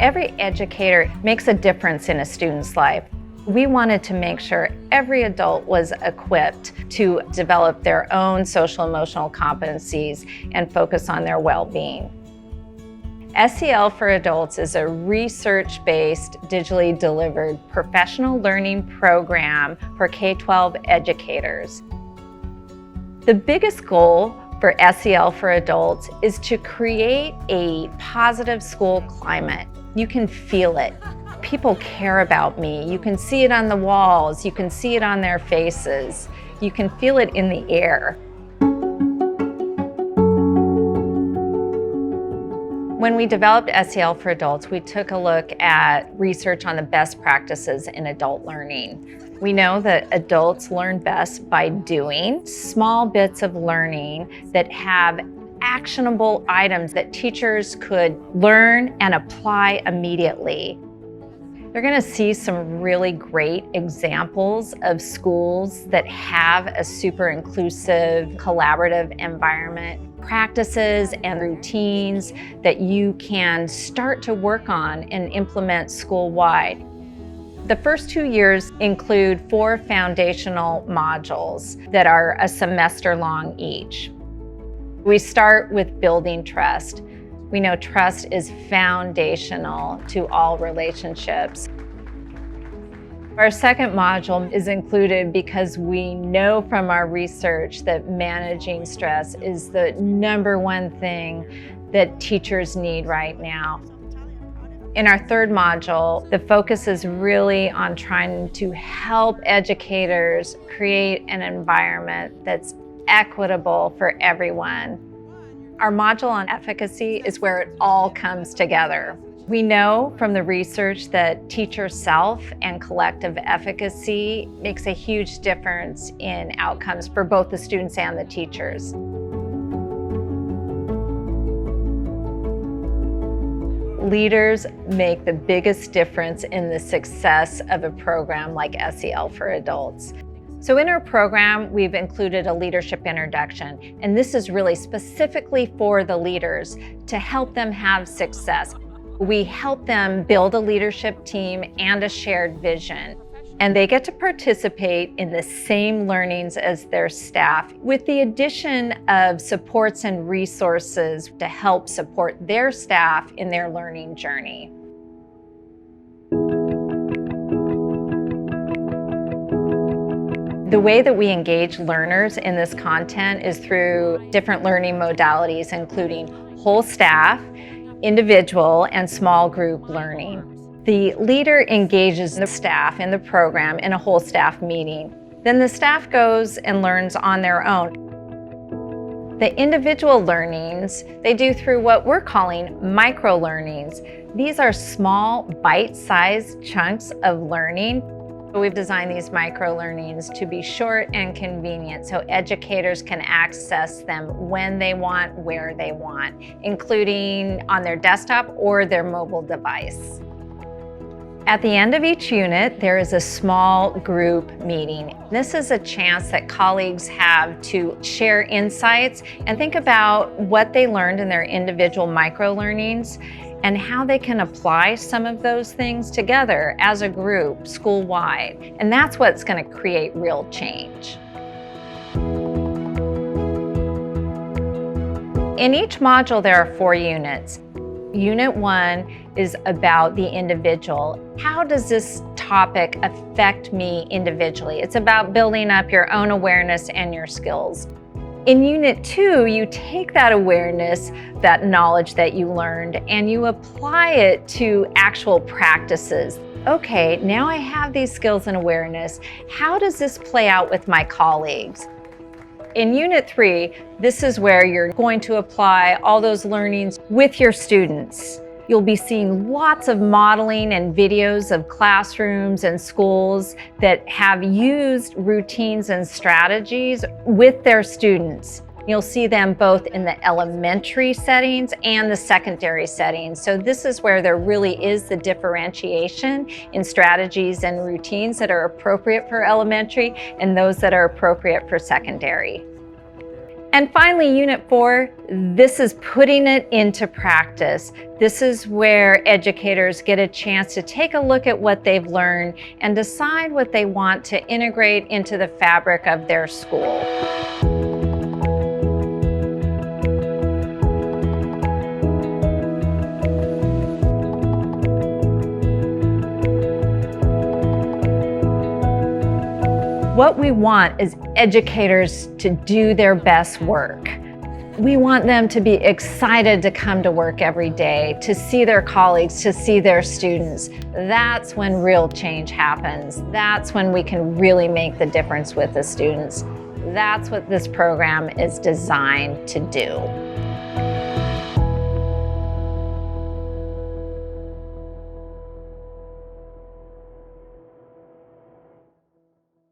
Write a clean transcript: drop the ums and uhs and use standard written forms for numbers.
Every educator makes a difference in a student's life. We wanted to make sure every adult was equipped to develop their own social emotional competencies and focus on their well-being. SEL for Adults is a research-based, digitally delivered professional learning program for K-12 educators. The biggest goal for SEL for Adults is to create a positive school climate. You can feel it. People care about me. You can see it on the walls. You can see it on their faces. You can feel it in the air. When we developed SEL for Adults, we took a look at research on the best practices in adult learning. We know that adults learn best by doing small bits of learning that have actionable items that teachers could learn and apply immediately. They're going to see some really great examples of schools that have a super inclusive, collaborative environment, practices and routines that you can start to work on and implement school-wide. The first 2 years include 4 foundational modules that are a semester long each. We start with building trust. We know trust is foundational to all relationships. Our second module is included because we know from our research that managing stress is the #1 thing that teachers need right now. In our third module, the focus is really on trying to help educators create an environment that's equitable for everyone. Our module on efficacy is where it all comes together. We know from the research that teacher self and collective efficacy makes a huge difference in outcomes for both the students and the teachers. Leaders make the biggest difference in the success of a program like SEL for Adults. So in our program, we've included a leadership introduction, and this is really specifically for the leaders to help them have success. We help them build a leadership team and a shared vision, and they get to participate in the same learnings as their staff with the addition of supports and resources to help support their staff in their learning journey. The way that we engage learners in this content is through different learning modalities, including whole staff, individual, and small group learning. The leader engages the staff in the program in a whole staff meeting. Then the staff goes and learns on their own. The individual learnings, they do through what we're calling micro-learnings. These are small, bite-sized chunks of learning. We've designed these micro-learnings to be short and convenient so educators can access them when they want, where they want, including on their desktop or their mobile device. At the end of each unit, there is a small group meeting. This is a chance that colleagues have to share insights and think about what they learned in their individual micro-learnings and how they can apply some of those things together as a group, school-wide. And that's what's going to create real change. In each module, there are 4 units. Unit 1 is about the individual. How does this topic affect me individually? It's about building up your own awareness and your skills. In Unit 2, you take that awareness, that knowledge that you learned, and you apply it to actual practices. Okay, now I have these skills and awareness. How does this play out with my colleagues? In Unit 3, this is where you're going to apply all those learnings with your students. You'll be seeing lots of modeling and videos of classrooms and schools that have used routines and strategies with their students. You'll see them both in the elementary settings and the secondary settings. So this is where there really is the differentiation in strategies and routines that are appropriate for elementary and those that are appropriate for secondary. And finally, Unit 4, this is putting it into practice. This is where educators get a chance to take a look at what they've learned and decide what they want to integrate into the fabric of their school. What we want is educators to do their best work. We want them to be excited to come to work every day, to see their colleagues, to see their students. That's when real change happens. That's when we can really make the difference with the students. That's what this program is designed to do.